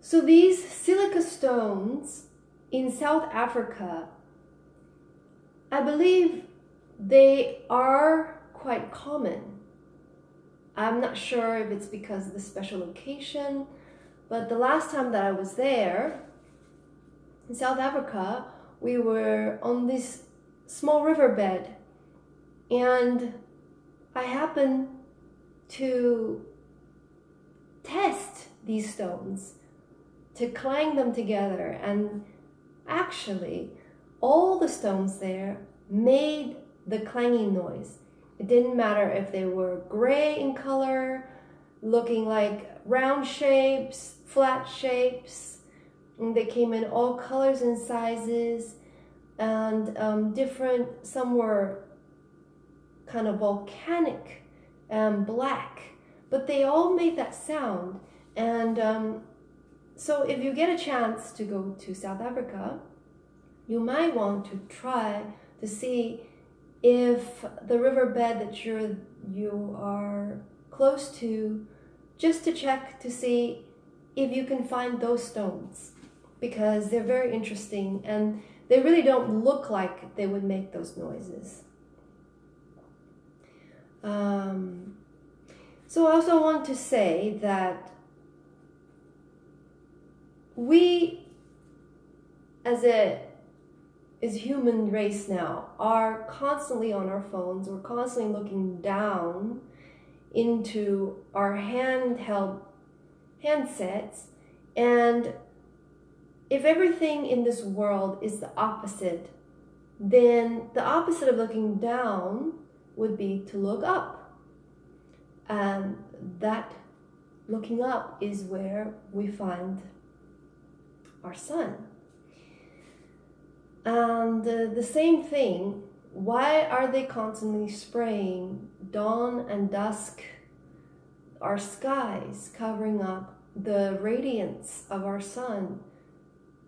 So these silica stones in South Africa, I believe they are quite common. I'm not sure if it's because of the special location, but the last time that I was there in South Africa, we were on this small riverbed, and I happened to test these stones, to clang them together, and actually all the stones there made the clanging noise. It didn't matter if they were gray in color, looking like round shapes, flat shapes, and they came in all colors and sizes, and different. Some were kind of volcanic and black, but they all made that sound. And so if you get a chance to go to South Africa, you might want to try to see if the riverbed that you are close to, just to check to see if you can find those stones, because they're very interesting and they really don't look like they would make those noises. So I also want to say that we as human race now are constantly on our phones. We're constantly looking down into our handheld handsets, and if everything in this world is the opposite, then the opposite of looking down would be to look up. And that looking up is where we find our sun. And the same thing, why are they constantly spraying dawn and dusk, our skies, covering up the radiance of our sun,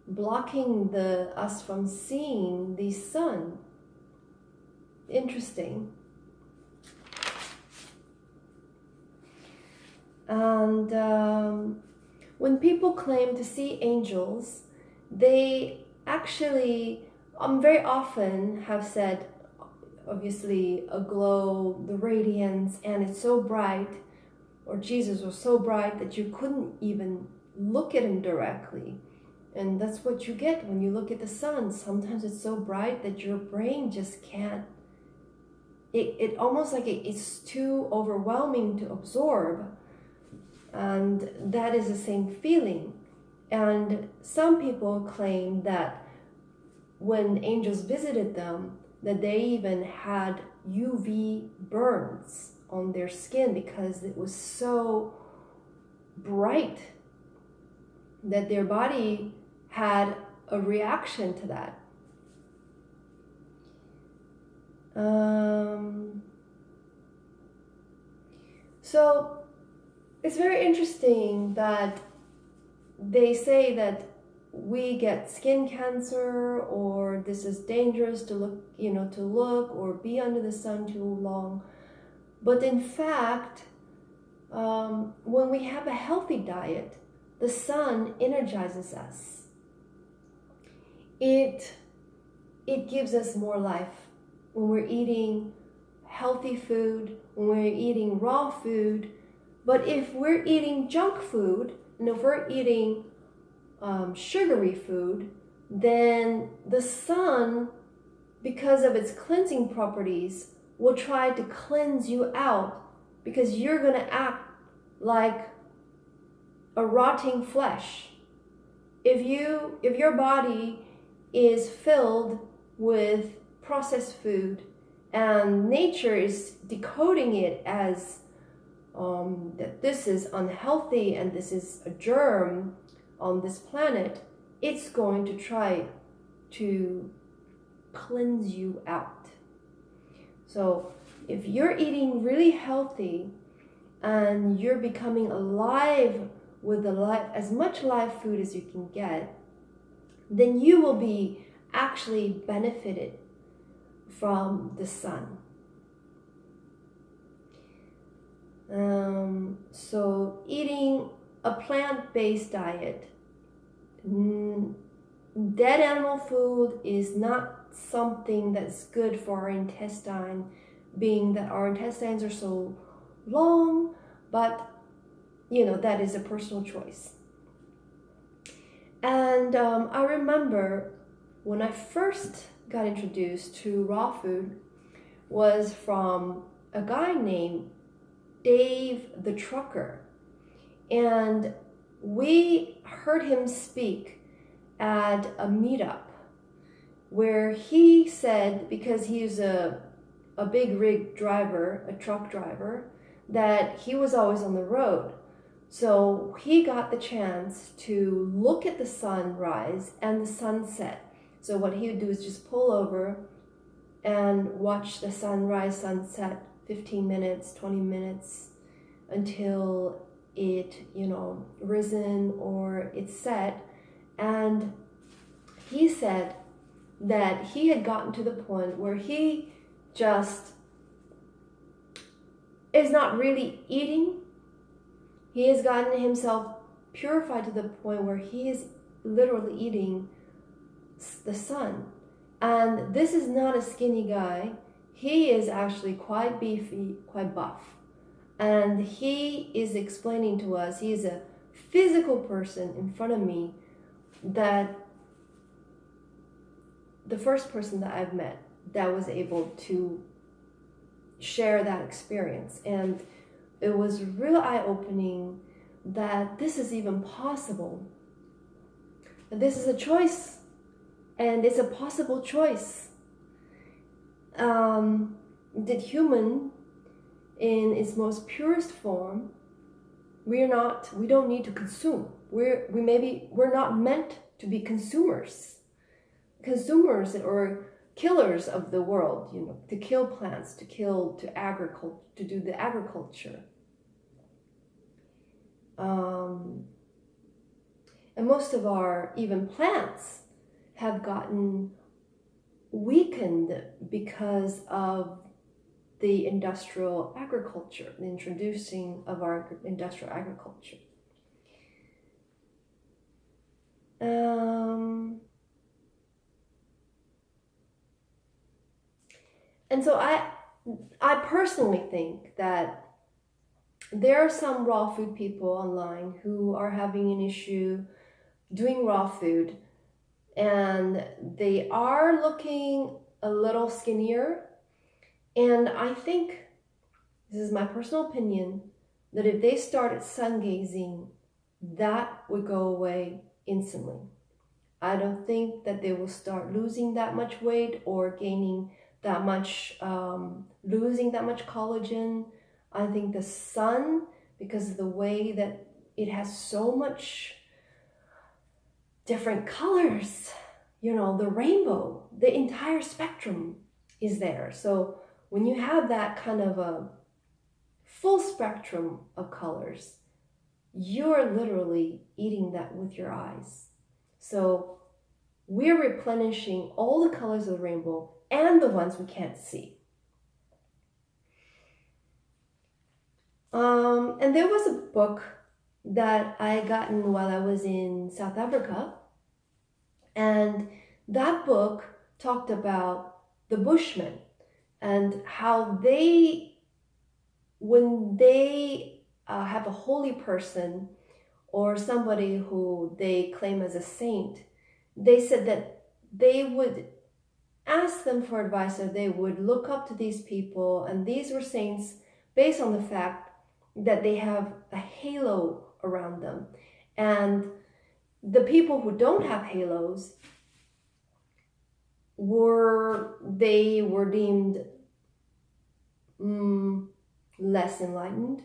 blocking us from seeing the sun? Interesting. And when people claim to see angels, they actually very often have said, obviously, a glow, the radiance, and it's so bright, or Jesus was so bright that you couldn't even look at him directly. And that's what you get when you look at the sun. Sometimes it's so bright that your brain just can't, it almost like it's too overwhelming to absorb. And that is the same feeling. And some people claim that when angels visited them, that they even had UV burns on their skin because it was so bright that their body had a reaction to that. So it's very interesting that they say that we get skin cancer, or this is dangerous to look or be under the sun too long. But in fact, when we have a healthy diet, the sun energizes us. It gives us more life. When we're eating healthy food, when we're eating raw food. But if we're eating junk food, and if we're eating sugary food, then the sun, because of its cleansing properties, will try to cleanse you out, because you're going to act like a rotting flesh. If your body is filled with processed food, and nature is decoding it as that this is unhealthy and this is a germ on this planet, it's going to try to cleanse you out. So if you're eating really healthy and you're becoming alive with as much live food as you can get, then you will be actually benefited from the sun. So eating a plant-based diet dead animal food is not something that's good for our intestine, being that our intestines are so long, but that is a personal choice. And I remember when I first got introduced to raw food was from a guy named Dave the Trucker. And we heard him speak at a meetup where he said, because he's a big rig driver, a truck driver, that he was always on the road. So he got the chance to look at the sunrise and the sunset. So what he would do is just pull over and watch the sunrise, sunset, 15 minutes, 20 minutes until it, risen or it's set. And he said that he had gotten to the point where he just is not really eating. He has gotten himself purified to the point where he is literally eating the sun. And this is not a skinny guy. He is actually quite beefy, quite buff. And he is explaining to us, he is a physical person in front of me, that the first person that I've met that was able to share that experience. And it was real eye-opening that this is even possible. This is a choice, and it's a possible choice. That human, in its most purest form, we don't need to consume. We're not meant to be consumers or killers of the world, to kill plants, to do the agriculture. And most of our even plants have gotten weakened because of the industrial agriculture, the introducing of our industrial agriculture. And so I personally think that there are some raw food people online who are having an issue doing raw food, and they are looking a little skinnier. And I think, this is my personal opinion, that if they started sun gazing, that would go away instantly. I don't think that they will start losing that much weight or gaining that much, losing that much collagen. I think the sun, because of the way that it has so much different colors, the rainbow, the entire spectrum is there. So when you have that kind of a full spectrum of colors, you're literally eating that with your eyes. So we're replenishing all the colors of the rainbow and the ones we can't see. And there was a book that I gotten while I was in South Africa, and that book talked about the Bushmen and how when they have a holy person or somebody who they claim as a saint, they said that they would ask them for advice, or they would look up to these people, and these were saints based on the fact that they have a halo around them. And the people who don't have halos were deemed less enlightened.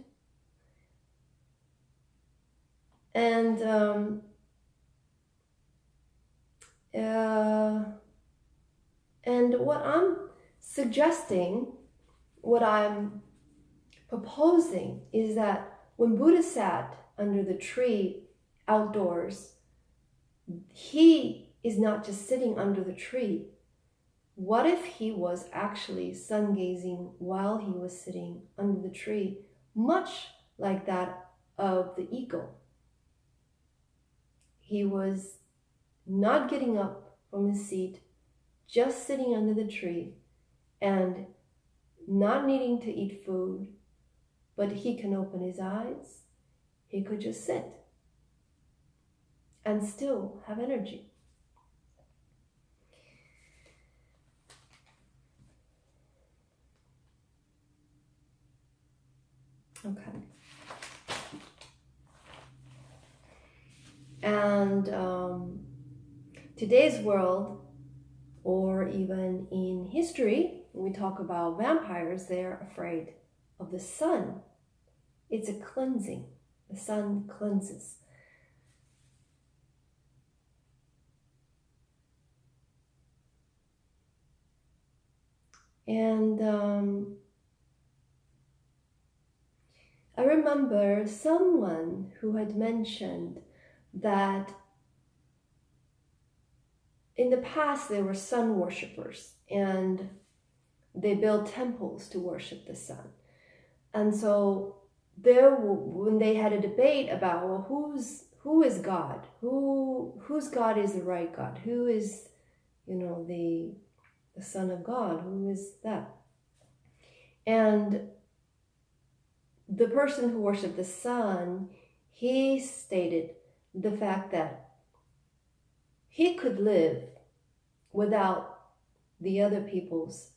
And what I'm suggesting, what I'm proposing, is that when Buddha sat under the tree outdoors, he is not just sitting under the tree. What if he was actually sun gazing while he was sitting under the tree, much like that of the eagle? He was not getting up from his seat, just sitting under the tree and not needing to eat food, but he can open his eyes. He could just sit and still have energy. Okay. And today's world, or even in history, when we talk about vampires, they're afraid of the sun. It's a cleansing. The sun cleanses. And I remember someone who had mentioned that in the past there were sun worshippers and they built temples to worship the sun. And so when they had a debate about, well, who is God? Whose God is the right God? Who is, the Son of God? Who is that? And the person who worshipped the sun, he stated the fact that he could live without the other people's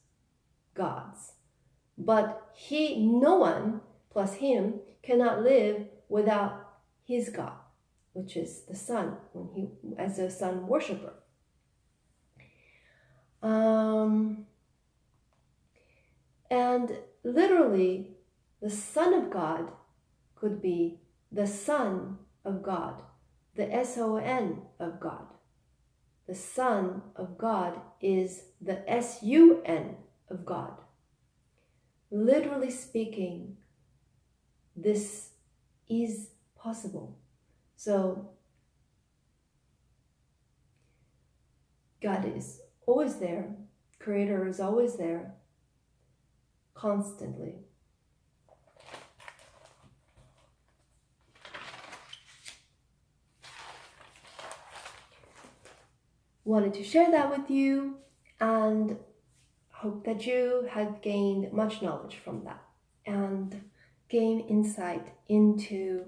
gods. But no one plus him cannot live without his God, which is the sun, as a sun worshiper. And literally, the Son of God could be the Son of God, the S-O-N of God. The Son of God is the S-U-N of God. Literally speaking, this is possible. So, God is always there. Creator is always there, constantly. Wanted to share that with you, and hope that you have gained much knowledge from that and gain insight into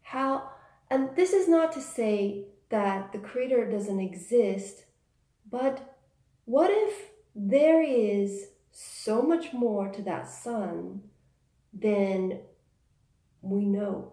how, and this is not to say that the Creator doesn't exist, but what if there is so much more to that sun than we know?